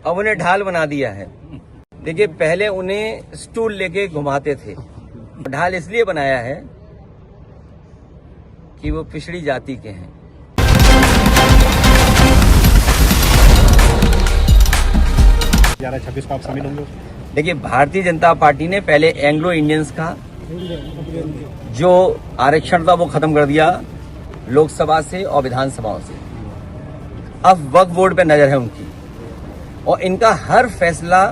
अब उन्हें ढाल बना दिया है। देखिए, पहले उन्हें स्टूल लेके घुमाते थे। ढाल इसलिए बनाया है कि वो पिछड़ी जाति के हैं। 11-26 को आप शामिल होंगे? देखिए, भारतीय जनता पार्टी ने पहले एंग्लो इंडियंस का जो आरक्षण था वो खत्म कर दिया लोकसभा से और विधानसभाओं से। अब वक्फ बोर्ड पे नजर है उनकी, और इनका हर फैसला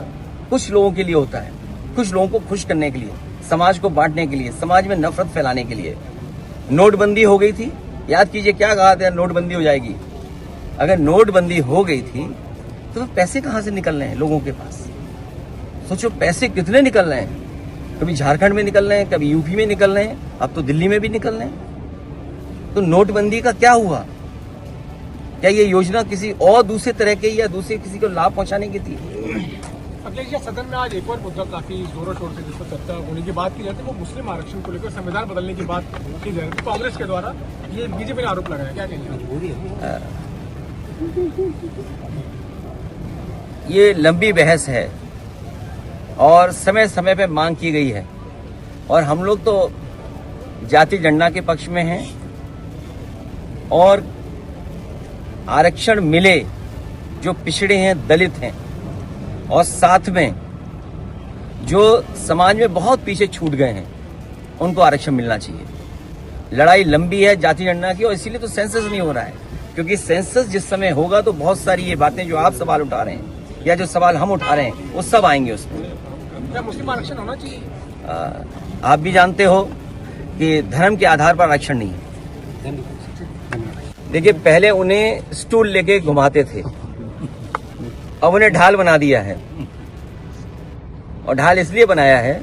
कुछ लोगों के लिए होता है, कुछ लोगों को खुश करने के लिए, समाज को बांटने के लिए, समाज में नफरत फैलाने के लिए। नोटबंदी हो गई थी, याद कीजिए क्या कहा था, नोटबंदी हो जाएगी। अगर नोटबंदी हो गई थी तो पैसे कहां से निकल रहे हैं लोगों के पास? सोचो, पैसे कितने निकल रहे हैं। कभी झारखंड में निकल रहे हैं, कभी यूपी में निकल रहे हैं, अब तो दिल्ली में भी निकल रहे हैं। तो नोटबंदी का क्या हुआ? क्या ये योजना किसी और दूसरे तरह के या दूसरे किसी को लाभ पहुंचाने की थी? अखिलेश जी, सदन में आज एक और मुद्दा काफी जोरों शोर से जिस पर चर्चा होने की बात की जाती है, वो मुस्लिम आरक्षण को लेकर संविधान बदलने की बात की जा रही है। कांग्रेस के द्वारा ये बीजेपी ने आरोप लगाया, क्या कहेंगे? ये लंबी बहस है और समय समय पे मांग की गई है, और हम लोग तो जाति गणना के पक्ष में हैं, और आरक्षण मिले जो पिछड़े हैं, दलित हैं, और साथ में जो समाज में बहुत पीछे छूट गए हैं, उनको आरक्षण मिलना चाहिए। लड़ाई लंबी है जाति गणना की, और इसीलिए तो सेंसस नहीं हो रहा है, क्योंकि सेंसस जिस समय होगा तो बहुत सारी ये बातें जो आप सवाल उठा रहे हैं या जो सवाल हम उठा रहे हैं वो सब आएंगे उसमें। क्या मुस्लिम आरक्षण होना चाहिए? आप भी जानते हो कि धर्म के आधार पर आरक्षण नहीं है। देखिए, पहले उन्हें स्टूल लेके घुमाते थे, अब उन्हें ढाल बना दिया है। और ढाल इसलिए बनाया है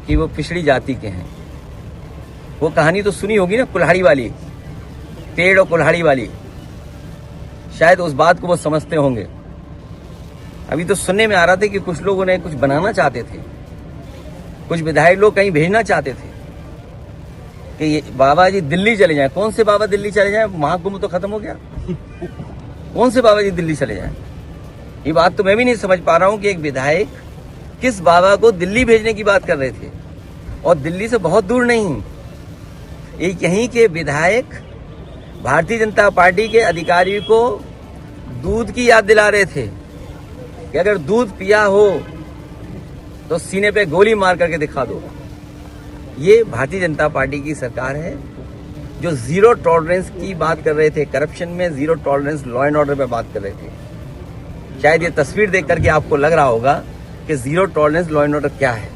कि वो पिछड़ी जाति के हैं। वो कहानी तो सुनी होगी ना, कुल्हाड़ी वाली, पेड़ और कुल्हाड़ी वाली। शायद उस बात को वो समझते होंगे। अभी तो सुनने में आ रहा था कि कुछ लोग उन्हें कुछ बनाना चाहते थे, कुछ विधायक लोग कहीं भेजना चाहते थे कि ये बाबा जी दिल्ली चले जाएं। कौन से बाबा दिल्ली चले जाएं? महाकुंभ तो खत्म हो गया। कौन से बाबा जी दिल्ली चले जाएं? ये बात तो मैं भी नहीं समझ पा रहा हूं कि एक विधायक किस बाबा को दिल्ली भेजने की बात कर रहे थे, और दिल्ली से बहुत दूर नहीं। एक यहीं के विधायक भारतीय जनता पार्टी के अधिकारी को दूध की याद दिला रहे थे कि अगर दूध पिया हो तो सीने पे गोली मार करके दिखा दो। ये भारतीय जनता पार्टी की सरकार है जो जीरो टॉलरेंस की बात कर रहे थे, करप्शन में zero tolerance, law and order पे बात कर रहे थे। शायद ये तस्वीर देख करके आपको लग रहा होगा कि zero tolerance, law and order क्या है।